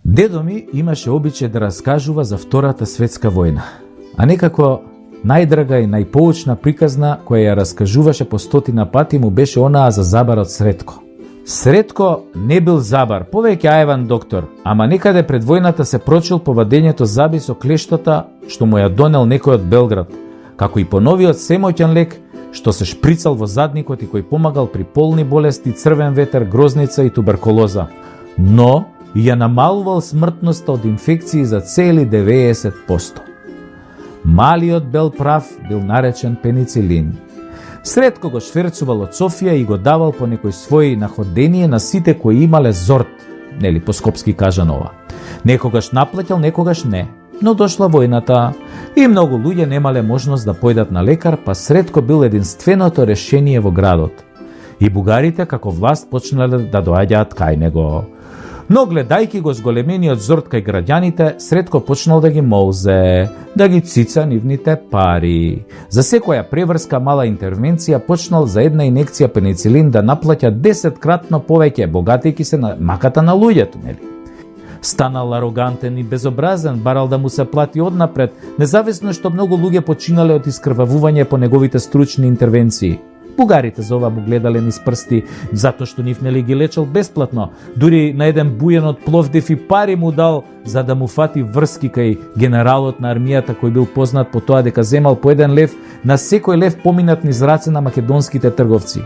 Дедо ми имаше обичај да раскажува за Втората светска војна, а некако најдрага и најпоучна приказна која ја раскажуваше по 100 пати му беше онаа за забарот Сретко. Сретко не бил забар, повеќе аеван доктор, ама некаде пред војната се прочул по вадењето заби со клештата што му ја донел некој од Белград, како и по новиот семоќен лек што се шприцал во задникот и кој помагал при полни болести, црвен ветер, грозница и туберкулоза. Но и ја намалувал смртноста од инфекции за цели 90%. Малиот бел прав бил наречен пеницилин. Сретко го шверцувал од Софија и го давал по некој свој находение на сите кои имале зорт, нели по скопски кажанова. Некогаш наплаќал, некогаш не. Но дошла војната и многу луѓе немале можност да појдат на лекар, па Сретко бил единственото решение во градот. И бугарите како власт почнале да доаѓаат кај него. Но гледајки го зголемениот зорт кај граѓаните, Сретко почнал да ги молзе, да ги цица нивните пари. За секоја преврска мала интервенција почнал за една инекција пеницилин да наплаќа 10-кратно повеќе, богатејќи се на маката на луѓето, нели? Станал арогантен и безобразен, барал да му се плати однапред, независно што многу луѓе починале од искрвавување по неговите стручни интервенции. Бугарите за ова му гледале низ прсти, затоа што нив нели ги лечел бесплатно. Дури на еден бујен од Пловдив и пари му дал за да му фати врски кај генералот на армијата кој бил познат по тоа дека земал по 1 лев на секој лев поминат низ раце на македонските трговци.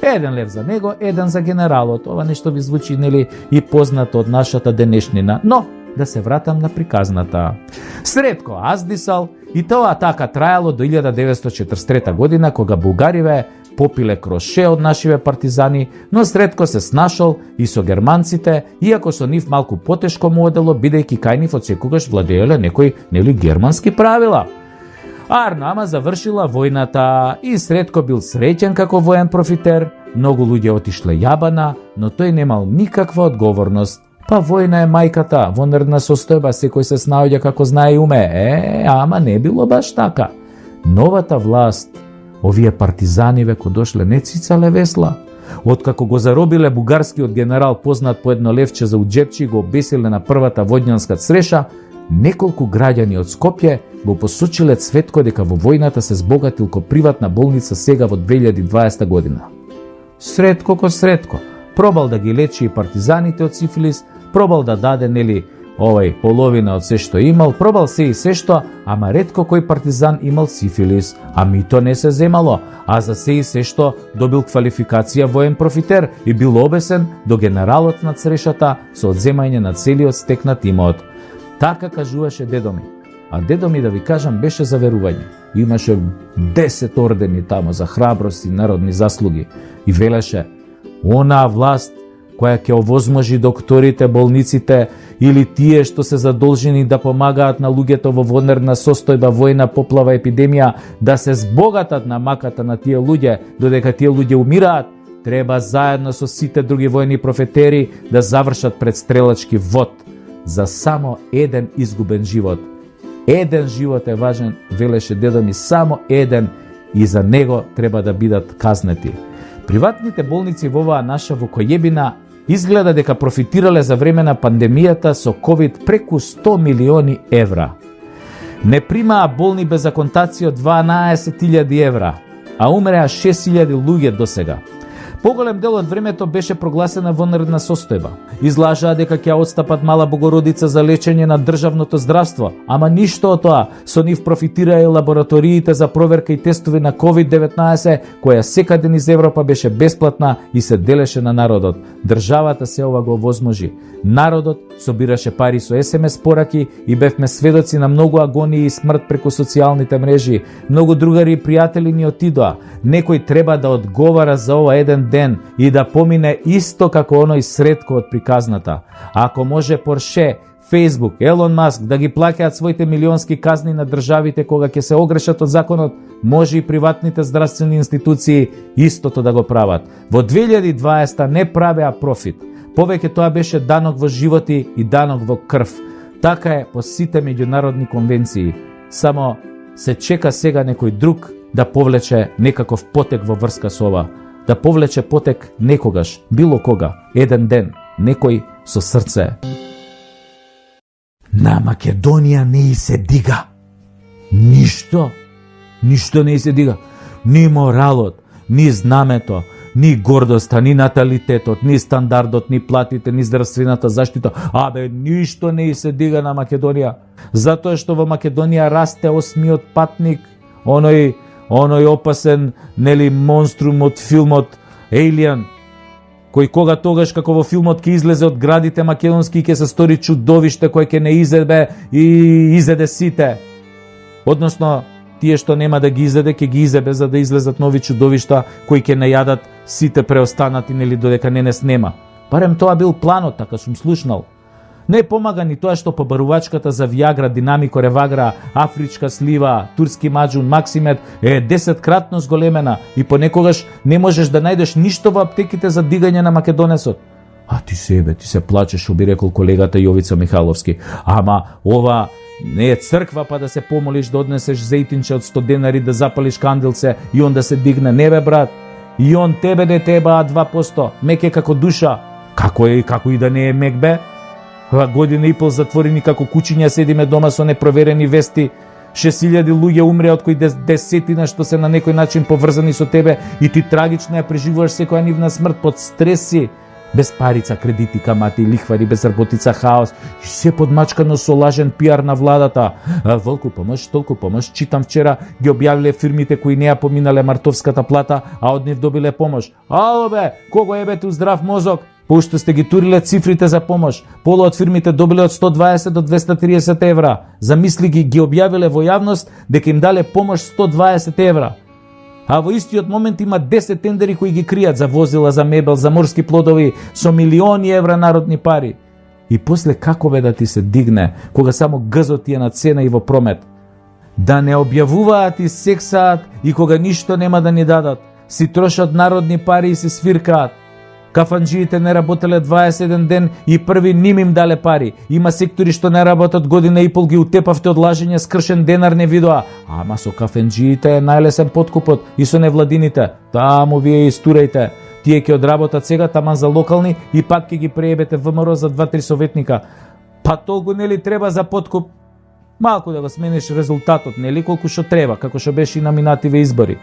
1 лев за него, 1 за генералот. Ова нешто ви звучи нели и познато од нашата денешнина. Но да се вратам на приказната. Сретко аздисал и тоа така трајало до 1943 година кога бугариве попиле кроше од нашиве партизани, но Сретко се снашол и со германците, иако со нив малку потешко му одело, бидејќи кај нив одсекогаш владееле некои нели германски правила. Арнама завршила војната и Сретко бил среќен како воен профитер, многу луѓе отишле јабана, но тој немал никаква одговорност. Па војна е мајката, во нервна состојба секој се снаоѓа како знае и уме. Ама не било баш така. Новата власт, овие партизани веко дошле не цицале весла. Откако го заробиле бугарскиот генерал познат по 1 левче за уџепчи и го обесиле на првата водњанска цреша, неколку граѓани од Скопје го посочиле Цветко дека во војната се збогатил ко приватна болница сега во 2020 година. Сретко ко Сретко, пробал да ги лечи и партизаните од сифилис, пробал да даде нели половина од се што имал, пробал се и се што, ама ретко кој партизан имал сифилис, а мито не се земало, а за се и се што добил квалификација воен профитер и бил обесен до генералот на црешата со одземање на целиот стекнат имот. Така кажуваше дедо ми. А дедо ми, да ви кажам, беше за верување. Имаше 10 ордени тамо за храброст и народни заслуги. И велеше, онаа власт која ќе овозможи докторите, болниците или тие што се задолжени да помагаат на луѓето во вонерна состојба, војна, поплава, епидемија, да се збогатат на маката на тие луѓе, додека тие луѓе умираат, треба заедно со сите други војни профетери да завршат предстрелачки вод за само еден изгубен живот. Еден живот е важен, велеше дедо ми, само еден, и за него треба да бидат казнети. Приватните болници во оваа наша вукојебина изгледа дека профитирале за време на пандемијата со COVID преку 100 милиони евра. Не примаа болни без аконтација од 12.000 евра, а умреа 6.000 луѓе досега. Поголем дел од времето беше прогласена вонредна состојба. Излажаа дека ќе отстапат Мала Богородица за лечење на државното здравство, ама ништо од тоа. Со нив профитираа и лабораториите за проверка и тестови на COVID-19, која секаде низ Европа беше бесплатна и се делеше на народот. Државата се ова го овозможи. Народот собираше пари со SMS пораки и бевме сведоци на многу агонии и смрт преку социјалните мрежи. Многу другари и пријатели ни отидоа. Некој треба да одговара за ова еден ден и да помине исто како оној Сретко од приказната. Ако може Порше, Facebook, Елон Маск да ги плаќаат своите милионски казни на државите кога ќе се огрешат од законот, може и приватните здравствени институции истото да го прават. Во 2020 не правеа профит. Повеќе тоа беше данок во животи и данок во крв. Така е по сите меѓународни конвенции. Само се чека сега некој друг да повлече некаков потек во врска со ова. Да повлече потек некогаш, било кога, еден ден, некој со срце. На Македонија не и се дига. Ништо не и се дига. Ни моралот, ни знамето, ни гордоста, ни наталитетот, ни стандардот, ни платите, ни здравствената заштита. Ништо не и се дига на Македонија. Затоа што во Македонија расте осмиот патник, оној опасен, монструм од филмот Alien, кој кога тогаш како во филмот ќе излезе од градите македонски ќе се стори чудовиште кој ќе не изеде и изеде сите. Односно, тие што нема да ги изеде, ќе ги изебе за да излезат нови чудовишта кои ќе најадат сите преостанати додека не снема. Барем тоа бил планот, така сум слушнал. Не помага ни тоа што побарувачката за Виагра, Динамико, Ревагра, Афричка слива, турски маджун, Максимед е 10-кратно зголемена и понекогаш не можеш да најдеш ништо во аптеките за дигање на македонесот. Ти се плачеш, што би рекол колегата Јовица Михайловски. Ама ова не е црква па да се помолиш да однесеш зејтинче од 100 денари да запалиш кандилце и он да се дигне. Не бе брат, и он тебе не тебаа 2%, мек е како душа. Како и да не е мек бе? Година и пол затворени како кучиња седиме дома со непроверени вести. 6000 луѓе умреа, од кои десетина што се на некој начин поврзани со тебе и ти трагично ја преживуваш секоја нивна смрт под стреси. Без парица, кредити, камати, лихвари, без работица, хаос и се подмачкано со лажен пиар на владата. Волку помош, толку помош. Читам вчера ги објавиле фирмите кои не ја поминале мартовската плата, а од нив добиле помош. Ало бе, кого ебете у здрав мозок? Пошто сте ги туриле цифрите за помош. Пола од фирмите добиле од 120 до 230 евра. Замисли ги објавиле во јавност дека им дале помош 120 евра. А во истиот момент има 10 тендери кои ги кријат за возила, за мебел, за морски плодови со милиони евра народни пари. И после како бе да ти се дигне кога само гзот ти е на цена и во промет? Да не објавуваат и сексаат и кога ништо нема да ни дадат. Си трошат народни пари и се свиркаат. Кафанџиите не работеле 21 ден и први ним им дале пари. Има сектори што не работат година и пол, ги утепавте од лажење, скршен денар не видоа. Ама со кафенџиите е најлесен подкупот и со невладините. Таму вие истурајте. Тие ќе одработат сега таман за локални и пак ќе ги преебете ВМРО за 2-3 советника. Па толку нели треба за подкуп? Малку да го смениш резултатот, нели колку што треба, како што беше и на минативе избори.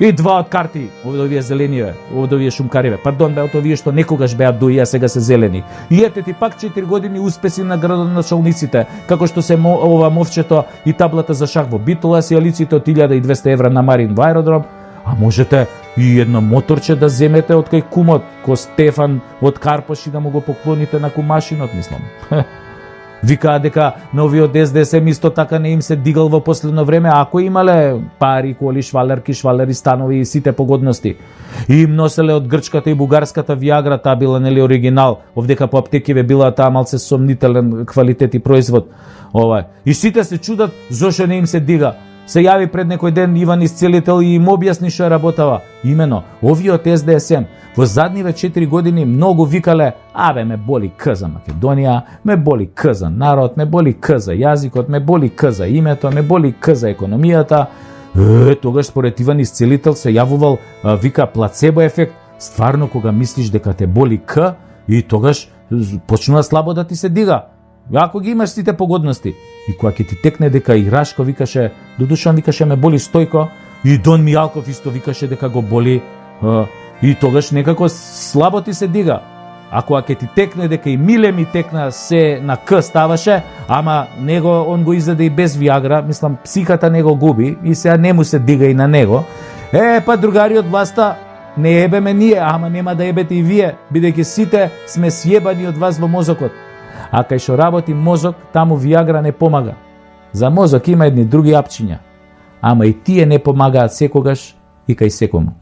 И 2 од карти, овие зелениве, овие шумкариве. Пардон, бе, овие што некогаш беа дуи, а сега се зелени. И ете ти пак 4 години успеси на градоначалниците, како што се ова мовчето и таблата за шах во Битола, сијалиците од 1200 евра на Марин во аеродром, а можете и едно моторче да земете од кај кумот, ко Стефан од Карпош и да му го поклоните на кумашинот, мислам. Викаа дека новиот СДСМ исто така не им се дигал во последно време, ако имале пари, коли, швалери, станови и сите погодности. И им носеле од грчката и бугарската Виагра, таа била нели оригинал, овдека по аптекиве била таа малце сомнителен квалитет и производ. И сите се чудат зошто не им се дига. Се јави пред некој ден Иван Исцелител и им објасни што работава. Имено, овиот СДСМ во задниве 4 години многу викале: ме боли К за Македонија, ме боли К за народ, ме боли К за јазикот, ме боли К за името, ме боли К за економијата. Тогаш според Иван Исцелител се јавувал, вика, плацебо ефект. Стварно кога мислиш дека те боли К, и тогаш почнува слабо да ти се дига. Ако ги имаш сите погодности. И кога ќе ти текне дека и Рашко викаше, Дудушан викаше ме боли Стојко, и Дон Мијалков исто викаше дека го боли, и тогаш некако слабо ти се дига. А кога ќе ти текне дека и Миле ми текна се на К ставаше, ама него он го изеде и без Виагра, мислам психата него губи и сега не му се дига и на него. Па другари од власта, не ебеме ние, ама нема да ебете и вие, бидејќи сите сме сјебани од вас во мозокот. А кај што работи мозок, таму Виагра не помага. За мозок има едни други апчиња, ама и тие не помагаат секогаш и кај секому.